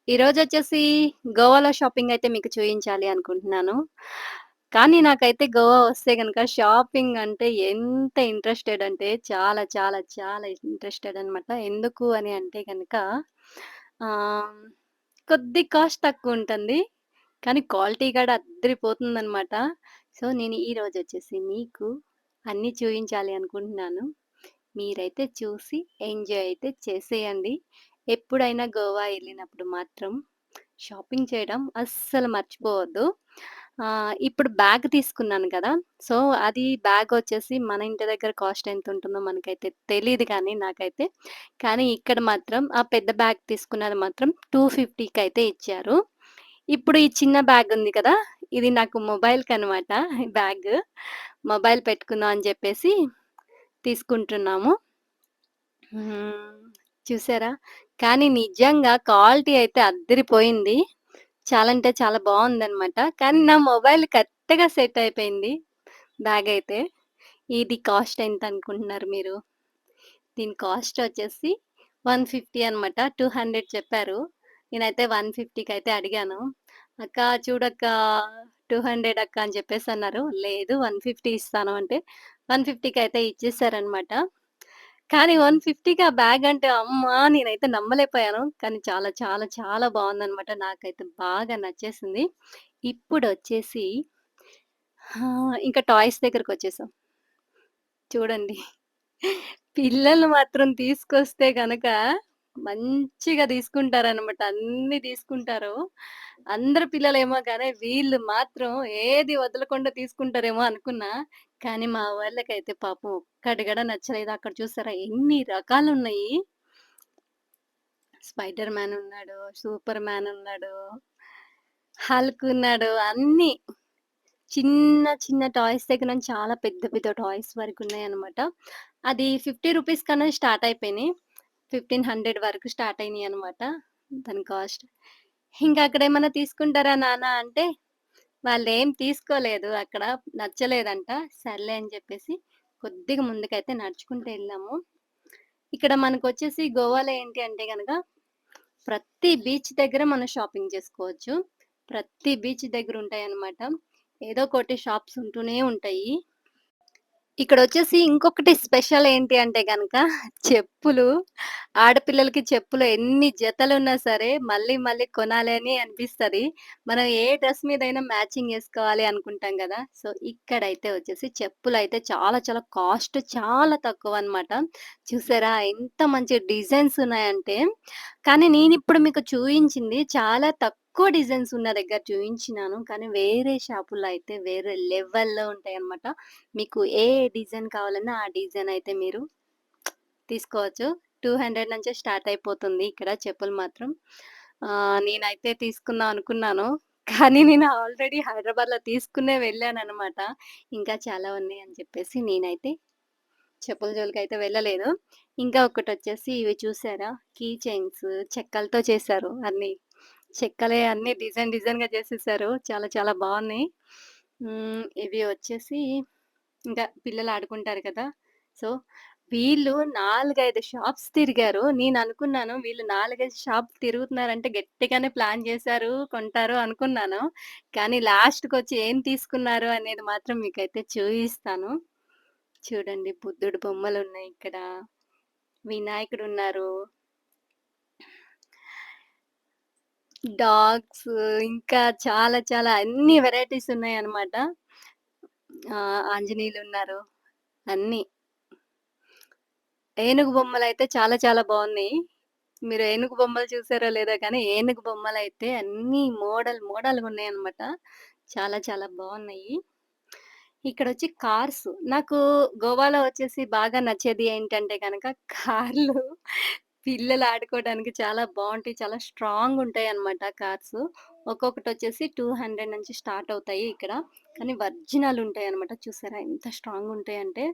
ఈరోజొచ్చేసి గోవాలో షాపింగయితే మీకు చూయించాలి అనుకుంటున్నాను. కానీ నాకైతే గోవా వస్తే గనక షాపింగ్ అంటే ఎంత ఇంట్రెస్టెడ్ అంటే చాలా చాలా చాలా ఇంట్రెస్టెడ్ అనమాట. ఎందుకు అని అంటే గనక ఆహ్, కొద్ది కాస్ట్ తక్కువుంటుంది. కానీ క్వాలిటీ కూడా అద్దిరిపోతుందనమాట. సో, నేను ఈరోజొచ్చేసి మీకు అన్నీ చూయించాలి అనుకుంటున్నాను. మీరైతే చూసి ఎంజాయ్ అయితే చేసేయండి. ఎప్పుడైనా గోవా ఎళ్ళినప్పుడు మాత్రం షాపింగ్ చేయడం అస్సలు మర్చిపోవద్దు. ఇప్పుడు బ్యాగ్ తీసుకున్నాను కదా! సో, అది బ్యాగొచ్చేసి మన ఇంటి దగ్గర కాస్ట్ ఎంతుంటుందో మనకైతే తెలీదు కానీ నాకైతే. కానీ ఇక్కడ మాత్రం ఆ పెద్ద బ్యాగ్ తీసుకున్నది మాత్రం 250కైతే ఇచ్చారు. ఇప్పుడు ఈ చిన్న బ్యాగ్ ఉంది కదా! ఇది నాకు మొబైల్‌కనమాట ఈ బ్యాగ్. మొబైల్ పెట్టుకుందాం అని చెప్పేసి తీసుకుంటున్నాము. హ్మ్. చూసారా? కానీ నిజంగా క్వాలిటీ అయితే అద్దిరిపోయింది. చాలా అంటే చాలా బావుందనమాట. కానీ నా మొబైల్ కరెక్ట్‌గా సెట్ అయిపోయింది బ్యాగయితే. ఇది కాస్ట్ ఎంతనుకుంటున్నారు మీరు? దీని కాస్ట్ వచ్చేసి 150 అనమాట. 200 చెప్పారు. నేనైతే 150కైతే అడిగాను. "అక్క చూడక్క 200 అక్క" అని చెప్పేసన్నారు. లేదు 150 ఇస్తాను అంటే 150కైతే ఇచ్చేసారనమాట. కానీ 150కి ఆ బ్యాగ్ అంటే అమ్మా! నేనైతే నమ్మలేకపోయాను. కానీ చాలా చాలా చాలా బావుందనమాట. నాకైతే బాగా నచ్చేసింది. ఇప్పుడొచ్చేసి ఇంకా టాయ్స్ దగ్గరకొచ్చేసాం. చూడండి. పిల్లలు మాత్రం తీసుకొస్తే గనక మంచిగా తీసుకుంటారనమాట. అన్నీ తీసుకుంటారు. అందరు పిల్లలేమో గాని వీళ్ళు మాత్రం ఏది వదలకుండా తీసుకుంటారేమో అనుకున్నా. కానీ మా వాళ్ళకైతే పాపం ఒక్కటి గూడా నచ్చలేదు. అక్కడ చూసారా ఎన్ని రకాలున్నాయి. స్పైడర్ మ్యాన్ ఉన్నాడు, సూపర్ మ్యాన్ ఉన్నాడు, హల్క్ ఉన్నాడు. అన్నీ చిన్న చిన్న టాయ్స్ దగ్గర నుంచి చాలా పెద్ద పెద్ద టాయ్స్ వరకున్నాయనమాట. అది రూ. 50 కన్నా స్టార్ట్ అయిపోయినాయి. 1500 వరకు స్టార్ట్ అయినాయనమాట. దాని కాస్ట్. ఇంకా అక్కడేమన్నా తీసుకుంటారా నాన్న అంటే, వాళ్ళేం తీసుకోలేదు అక్కడ. నచ్చలేదంట. సర్లే అని చెప్పేసి కొద్దిగా ముందుకైతే నడుచుకుంటూ ఎళ్ళాము. ఇక్కడ మనకొచ్చేసి గోవాలో ఏంటి అంటే గనక, ప్రతి బీచ్ దగ్గర మనం షాపింగ్ చేసుకోవచ్చు. ప్రతి బీచ్ దగ్గర ఉంటాయన్నమాట. ఏదో ఒకటి షాప్స్ ఉంటూనే ఉంటాయి. ఇక్కడొచ్చేసి ఇంకొకటి స్పెషల్ ఏంటి అంటే గనక చెప్పులు. ఆడపిల్లలకి చెప్పులు ఎన్ని జతలున్నా సరే మళ్ళీ మళ్ళీ కొనాలి అని అనిపిస్తది. మనం ఏ డ్రెస్ మీదైనా మ్యాచింగ్ యేసుకోవాలి అనుకుంటాం గదా! సో, ఇక్కడైతే వచ్చేసి చెప్పులైతే చాలా చాలా కాస్ట్ చాలా తక్కువనమాట. చూసారా ఎంత మంచి డిజైన్స్ ఉన్నాయంటే, కానీ నేనిప్పుడు మీకు చూయించింది చాలా తక్కువ డిజైన్స్ ఉన్న దగ్గర చూయించినాను. కానీ వేరే షాపుల్లో అయితే వేరే లెవెల్‌లో ఉంటాయన్నమాట. మీకు ఏ డిజైన్ కావాలన్నా ఆ డిజైన్ అయితే మీరు తీసుకోవచ్చు. 200 నుంచే స్టార్ట్ అయిపోతుంది ఇక్కడ చెప్పులు మాత్రం. నేనైతే తీసుకుందాం అనుకున్నాను. కానీ నేను ఆల్రెడీ హైదరాబాద్‌లో తీసుకునే వెళ్ళాననమాట. ఇంకా చాలా ఉన్నాయని చెప్పేసి నేనైతే చెప్పుల జోలికైతే వెళ్ళలేదు. ఇంకా ఒకటొచ్చేసి ఇవి చూసారా? కీ చైన్స్ చెక్కలతో చేశారు అన్నీ. చెక్కలే అన్నీ డిజైన్ డిజైన్‌గా చేసేసారు. చాలా చాలా బావున్నాయి. ఇవి వచ్చేసి ఇంకా పిల్లలు ఆడుకుంటారు కదా! సో, వీళ్ళు 4, 5 షాప్స్ తిరిగారు. నేననుకున్నాను వీళ్ళు 4, 5 షాప్ తిరుగుతున్నారంటే గట్టిగానే ప్లాన్ చేశారు, కొంటారు అనుకున్నాను. కానీ లాస్ట్‌కొచ్చి ఏం తీసుకున్నారు అనేది మాత్రం మీకైతే చూయిస్తాను. చూడండి బుద్ధుడు బొమ్మలున్నాయి ఇక్కడ. వినాయకుడున్నారు. డాగ్స్ ఇంకా చాలా చాలా అన్ని వెరైటీస్ ఉన్నాయన్నమాట. ఆంజనేయులున్నారు. అన్నీ. ఏనుగు బొమ్మలైతే చాలా చాలా బావున్నాయి. మీరు ఏనుగు బొమ్మలు చూసారో లేదో కానీ ఏనుగు బొమ్మలైతే అన్నీ మోడల్‌గున్నాయన్నమాట. చాలా చాలా బావున్నాయి. ఇక్కడొచ్చి కార్స్. నాకు గోవాలో వచ్చేసి బాగా నచ్చేది ఏంటంటే గనక కార్లు పిల్లలు ఆడుకోవడానికి చాలా బావుంటాయి. చాలా స్ట్రాంగుంటాయన్నమాట కార్సు. ఒక్కొక్కటొచ్చేసి 200 నుంచి స్టార్ట్ అవుతాయి ఇక్కడ. కానీ ఒరిజినల్ ఉంటాయన్నమాట. చూసారా ఎంత స్ట్రాంగుంటాయంటే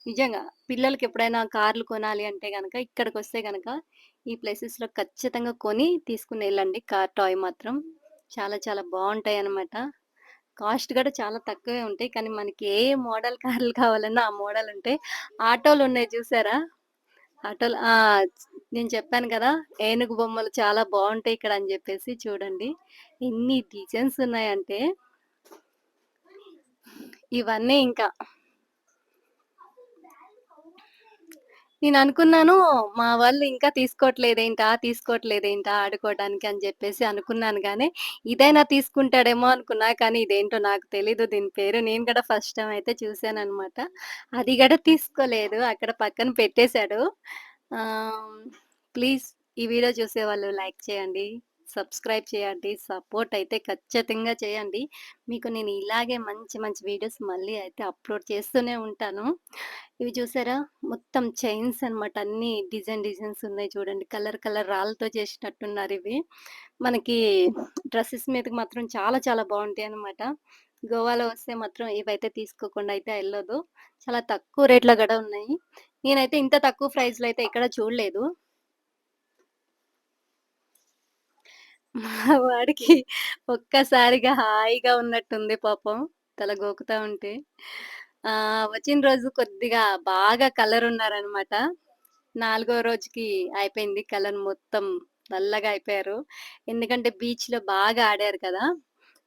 నిజంగా పిల్లలకెప్పుడైనా కార్లు కొనాలి అంటే గనక ఇక్కడికొస్తే గనక ఈ ప్లేసెస్‌లో ఖచ్చితంగా కొని తీసుకొనెళ్ళండి కార్ టాయ్ మాత్రం. చాలా చాలా బావుంటాయన్నమాట. కాస్ట్ గూడా చాలా తక్కువే ఉంటాయి. కానీ మనకి ఏ మోడల్ కార్లు కావాలన్నా ఆ మోడల్ ఉంటాయి. ఆటోలున్నాయి చూసారా? ఆటోలో నేను చెప్పాను కదా! ఏనుగు బొమ్మలు చాలా బావుంటాయి ఇక్కడ అని జెప్పేసి చూడండి. ఎన్ని డిజైన్స్ ఉన్నాయంటే ఇవన్నీ ఇంకా. నేననుకున్నాను మా వాళ్ళు ఇంకా తీసుకోవట్లేదేంటా ఆడుకోవడానికి అని జెప్పేసి అనుకున్నాను గానీ, ఇదైనా తీసుకుంటాడేమో అనుకున్నా. కానీ ఇదేంటో నాకు తెలీదు దీని పేరు. నేను గూడా ఫస్ట్ టైమ్ అయితే చూసాననమాట. అది గూడా తీసుకోలేదు. అక్కడ పక్కన పెట్టేశాడు. ఆహ్, ప్లీజ్ ఈ వీడియో చూసేవాళ్ళు లైక్ చేయండి, సబ్స్క్రైబ్ చేయండి, సపోర్ట్ అయితే ఖచ్చితంగా చేయండి. మీకు నేను ఇలాగే మంచి మంచి వీడియోస్ మళ్ళీ అయితే అప్‌లోడ్ చేస్తూనే ఉంటాను. ఇవి చూసారా? మొత్తం చైన్స్ అన్నమాట. అన్నీ డిజైన్స్ ఉన్నాయి చూడండి. కలర్ కలర్ రాళ్ళతో చేసినట్టున్నారివి. మనకి డ్రెసెస్ మీదకి మాత్రం చాలా చాలా బావుంటాయన్నమాట. గోవాలో వస్తే మాత్రం ఇవైతే తీసుకోకుండా అయితే ఎళ్ళొద్దు. చాలా తక్కువ రేట్‌లో గూడా ఉన్నాయి. నేనైతే ఇంత తక్కువ ప్రైస్‌లో అయితే ఎక్కడ చూడలేదు. మా వాడికి ఒక్కసారిగా హాయిగా ఉన్నట్టుంది పాపం. తల గోకుతా ఉంటే. వచ్చిన రోజు కొద్దిగా బాగా కలరున్నారనమాట. నాలుగో రోజుకి అయిపోయింది. కలర్ మొత్తం నల్లగా అయిపోయారు. ఎందుకంటే బీచ్‌లో బాగా ఆడారు కదా!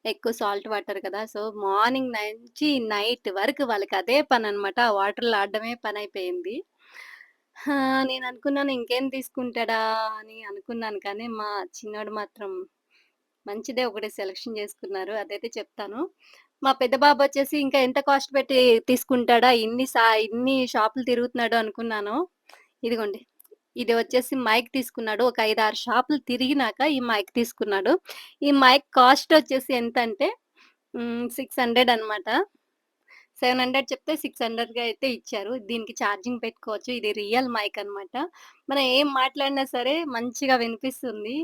ఎక్కువ సాల్ట్ వాటర్ కదా! సో, మార్నింగ్ నుంచి నైట్ వరకు వాళ్ళకదే పననమాట. ఆ వాటర్‌లో ఆడడమే పనైపోయింది. నేననుకున్నాను ఇంకేం తీసుకుంటాడా అని అనుకున్నాను కానీ, మా చిన్నోడు మాత్రం మంచిదే ఒకటి సెలక్షన్ చేసుకున్నారు. అదైతే చెప్తాను. మా పెద్ద బాబొచ్చేసి ఇంకా ఎంత కాస్ట్ పెట్టి తీసుకుంటాడా? ఇన్ని షాపులు తిరుగుతున్నాడు అనుకున్నాను. ఇదిగోండి. ఇది వచ్చేసి మైక్ తీసుకున్నాడు. ఒక 5, 6 షాపులు తిరిగినాక ఈ మైక్ తీసుకున్నాడు. ఈ మైక్ కాస్ట్ వచ్చేసి ఎంతంటే 600 అనమాట. 700 చెప్తే 600కి అయితే ఇచ్చారు. దీనికి ఛార్జింగ్ పెట్టుకోవచ్చు. ఇది రియల్ మైక్ అనమాట. మనం ఏం మాట్లాడినా సరే మంచిగా వినిపిస్తుంది.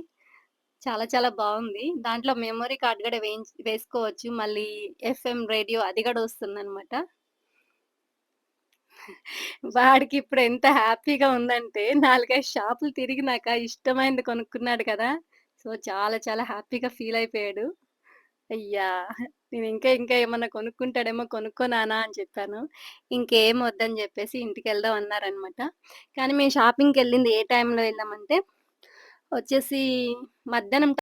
చాలా చాలా బావుంది. దాంట్లో మెమరీ కార్డ్ గూడా వేసుకోవచ్చు. మళ్ళీ ఎఫ్ఎం రేడియో అది గూడా వస్తుందనమాట. వాడికిప్పుడు ఎంత హ్యాపీగా ఉందంటే 4, 5 షాపులు తిరిగినాక ఇష్టమైనది కొనుక్కున్నాడు కదా! సో, చాలా చాలా హ్యాపీగా ఫీల్ అయిపోయాడు. అయ్యా! ఇంకా ఏమన్నా కొనుక్కుంటాడేమో కొనుక్కో నాన్న అని చెప్పాను. ఇంకేం వద్దని జెప్పేసి ఇంటికెళ్దాం అన్నారనమాట. కానీ మేము షాపింగ్‌కెళ్ళింది ఏ టైంలో ఎళ్ళామంటే వచ్చేసి మధ్యాహ్నం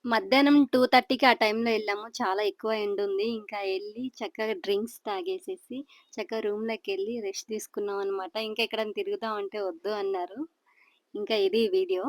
మధ్యాహ్నం 2:30కి ఆ టైంలో ఎళ్ళాము. చాలా ఎక్కువ ఎండుంది. ఇంకా ఎళ్లి చక్కగా డ్రింక్స్ తాగేసేసి, చక్కగా రూమ్‌లోకెళ్ళి రెస్ట్ తీసుకున్నామనమాట. ఇంకా ఎక్కడైనా తిరుగుదాం అంటే వద్దు అన్నారు. ఇంకా ఇది వీడియో.